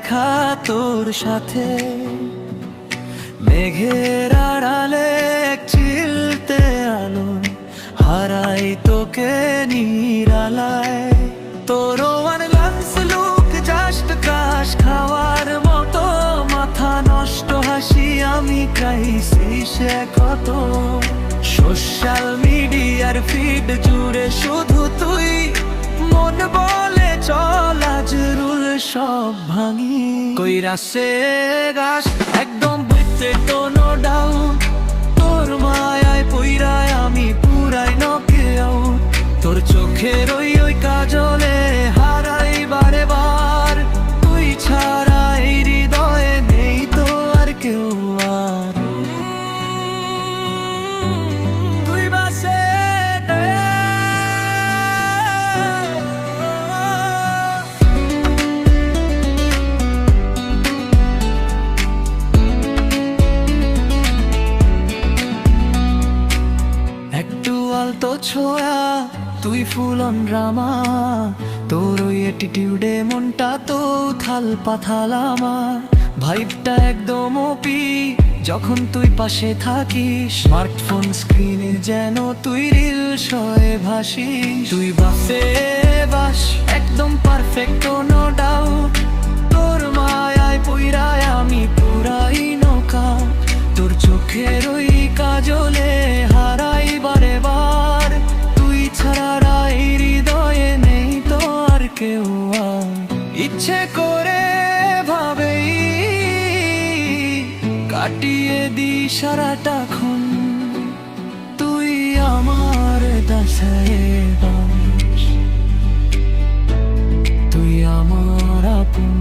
দেখা তোর সাথে, মেঘের আড়ালে এক চিলতে আলো, হারাই তোকে নিরালায়। তোর ওয়ানলান্স লুক জাস্ট ক্রাশ খাওয়ার মতো, মাথা নষ্ট হাসি আমি ক্রাইসিসে কত। সোশ্যাল মিডিয়ার ফিড জুড়ে শুধু তুই, মন বলে চল আজ রুল সব ভাঙি। কইরা সে গাছ একদম বুঝতে তো নো ডাউট, তোর মায়ায় পইরায় আমি পুরাই নকে আউট। তোর চোখের ওই কাজলে হারাই বারে বার, তুই ছাড়া এই হৃদয়ে নেই তো আর কেউ আর। তুই বাসে একটু আলতো ছোঁয়া, তুই ফুল অন ড্রামা। তোর ওই অ্যাটিটিউডে মনটা তো থাল পাথাল আমার। ভাইবটা একদম ওপি যখন তুই পাশে থাকিস, স্মার্টফোন স্ক্রিনে যেন তুই রিল শয়ে ভাসিস। তুই বাসে বাস একদম পারফেক্ট নো ডাউট, তোর মায়ায় পইরায় আমি পুরাই নৌকাউট। তোর চোখের ওই কাজলে হারাই বারে বার, তুই ছাড়া এই হৃদয়ে নেই তো আর কেউ আর। ইচ্ছে করে ভাবেই কাটিয়ে দি সারাটা ক্ষণ, তুই আমার দাসায় বাস, তুই আমার আপন।